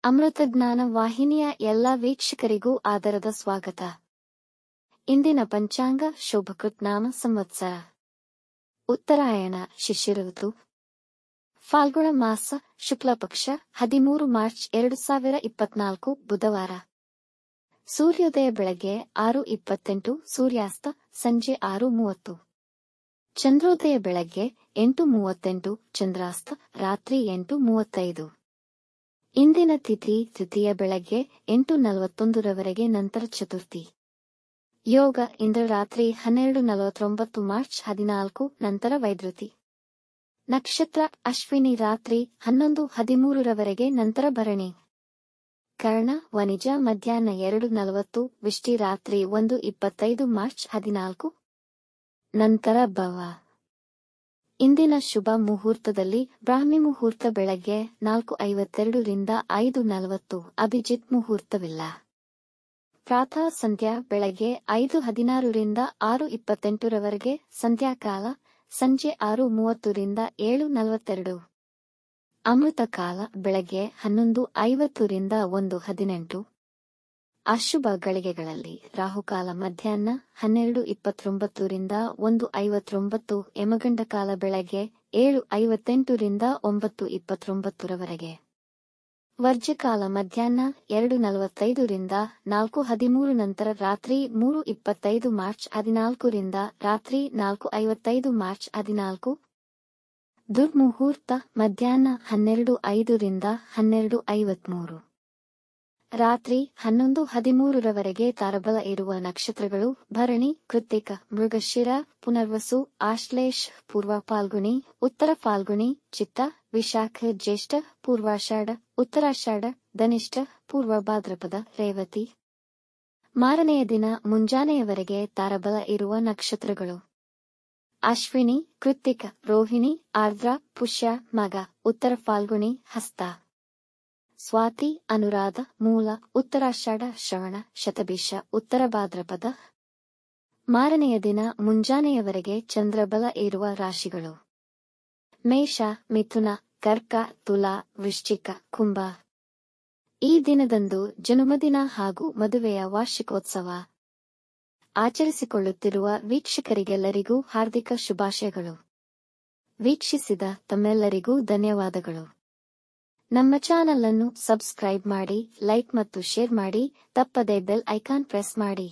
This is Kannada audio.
ಅಮೃತಜ್ಞಾನ ವಾಹಿನಿಯ ಎಲ್ಲ ವೀಕ್ಷಕರಿಗೂ ಆದರದ ಸ್ವಾಗತ. ಇಂದಿನ ಪಂಚಾಂಗ ಶೋಭಕೃತ್ ನಾಮ ಸಂವತ್ಸರ ಉತ್ತರಾಯಣ ಶಿಶಿರ ಋತು ಫಾಲ್ಗುಣ ಮಾಸ ಶುಕ್ಲಪಕ್ಷ 13 ಮಾರ್ಚ್ 2024 ಬುಧವಾರ. ಸೂರ್ಯೋದಯ ಬೆಳಗ್ಗೆ 6:28, ಸೂರ್ಯಾಸ್ತ ಸಂಜೆ 6:30. ಚಂದ್ರೋದಯ ಬೆಳಗ್ಗೆ 8:38, ಚಂದ್ರಾಸ್ತ ರಾತ್ರಿ 8:35. ಇಂದಿನ ತಿಥಿ ತೃತೀಯ ಬೆಳಗ್ಗೆ 8:41 ರವರೆಗೆ, ನಂತರ ಚತುರ್ಥಿ. ಯೋಗ ಇಂದ್ರ ರಾತ್ರಿ 12:49 ಮಾರ್ಚ್ 14, ನಂತರ ವೈದ್ಯುತಿ. ನಕ್ಷತ್ರ ಅಶ್ವಿನಿ ರಾತ್ರಿ 11:13 ರವರೆಗೆ, ನಂತರ ಭರಣಿ. ಕರ್ಣ ವನಿಜ ಮಧ್ಯಾಹ್ನ 2:40, ವಿಷ್ಟಿ ರಾತ್ರಿ 1:25 ಮಾರ್ಚ್ 14, ನಂತರ ಭವ. ಇಂದಿನ ಶುಭ ಮುಹೂರ್ತದಲ್ಲಿ ಬ್ರಾಹ್ಮಿ ಮುಹೂರ್ತ ಬೆಳಗ್ಗೆ 4:52 ರಿಂದ 5:40, ಅಭಿಜಿತ್ ಮುಹೂರ್ತವಿಲ್ಲ. ಪ್ರಾತಃ ಸಂಧ್ಯಾ ಬೆಳಗ್ಗೆ 5:16 ರಿಂದ 6:28 ರವರೆಗೆ, ಸಂಧ್ಯಾಕಾಲ ಸಂಜೆ 6:30 ರಿಂದ 7:42. ಅಮೃತ ಕಾಲ ಬೆಳಗ್ಗೆ 11:50 ರಿಂದ 1:18. ಅಶುಭ ಗಳಿಗೆಗಳಲ್ಲಿ ರಾಹುಕಾಲ ಮಧ್ಯಾಹ್ನ 12:29 ರಿಂದ 1:59, ಯಮಗಂಡ ಕಾಲ ಬೆಳಗ್ಗೆ 7:58 ರಿಂದ 9:29 ರವರೆಗೆ. ವರ್ಜ್ಯಕಾಲ ಮಧ್ಯಾಹ್ನ 2:45 ರಿಂದ 4:13, ನಂತರ ರಾತ್ರಿ 3:25 ಮಾರ್ಚ್ 14 ರಿಂದ ರಾತ್ರಿ 4:55 ಮಾರ್ಚ್ 14. ದುರ್ಮುಹೂರ್ತ ಮಧ್ಯಾಹ್ನ 12:05 ರಿಂದ 12:53. ರಾತ್ರಿ 11:13 ರವರೆಗೆ. ತಾರಬಲ ಇರುವ ನಕ್ಷತ್ರಗಳು ಭರಣಿ, ಕೃತ್ತಿಕ, ಮೃಗಶಿರ, ಪುನರ್ವಸು, ಆಶ್ಲೇಷ, ಪೂರ್ವ ಫಾಲ್ಗುಣಿ, ಉತ್ತರ ಫಾಲ್ಗುಣಿ, ಚಿತ್ತ, ವಿಶಾಖ, ಜ್ಯೇಷ್ಠ, ಪೂರ್ವಾಷಾಢ, ಉತ್ತರಾಷಾಢ, ಧನಿಷ್ಠ, ಪೂರ್ವ ಭಾದ್ರಪದ, ರೇವತಿ. ಮಾರನೆಯ ದಿನ ಮುಂಜಾನೆಯವರೆಗೆ ತಾರಬಲ ಇರುವ ನಕ್ಷತ್ರಗಳು: ಅಶ್ವಿನಿ, ಕೃತ್ತಿಕ, ರೋಹಿಣಿ, ಆರ್ದ್ರ, ಪುಷ್ಯ, ಮಗ, ಉತ್ತರ ಫಾಲ್ಗುಣಿ, ಹಸ್ತ. ಸ್ವಾತಿ, ಅನುರಾಧ, ಮೂಲ, ಉತ್ತರಾಷಾಢ, ಶ್ರವಣ, ಶತಭಿಷ, ಉತ್ತರ ಭಾದ್ರಪದ. ಮಾರನೆಯ ದಿನ ಮುಂಜಾನೆಯವರೆಗೆ ಚಂದ್ರಬಲ ಇರುವ ರಾಶಿಗಳು: ಮೇಷ, ಮಿಥುನ, ಕರ್ಕ, ತುಲಾ, ವೃಶ್ಚಿಕ, ಕುಂಭ. ಈ ದಿನದಂದು ಜನ್ಮದಿನ ಹಾಗೂ ಮದುವೆಯ ವಾರ್ಷಿಕೋತ್ಸವ ಆಚರಿಸಿಕೊಳ್ಳುತ್ತಿರುವ ವೀಕ್ಷಕರಿಗೆಲ್ಲರಿಗೂ ಹಾರ್ದಿಕ ಶುಭಾಶಯಗಳು. ವೀಕ್ಷಿಸಿದ ತಮ್ಮೆಲ್ಲರಿಗೂ ಧನ್ಯವಾದಗಳು. ನಮ್ಮ ಚಾನಲ್ ಅನ್ನು ಸಬ್ಸ್ಕ್ರೈಬ್ ಮಾಡಿ, ಲೈಕ್ ಮತ್ತು ಶೇರ್ ಮಾಡಿ, ತಪ್ಪದೇ ಬೆಲ್ ಐಕಾನ್ ಪ್ರೆಸ್ ಮಾಡಿ.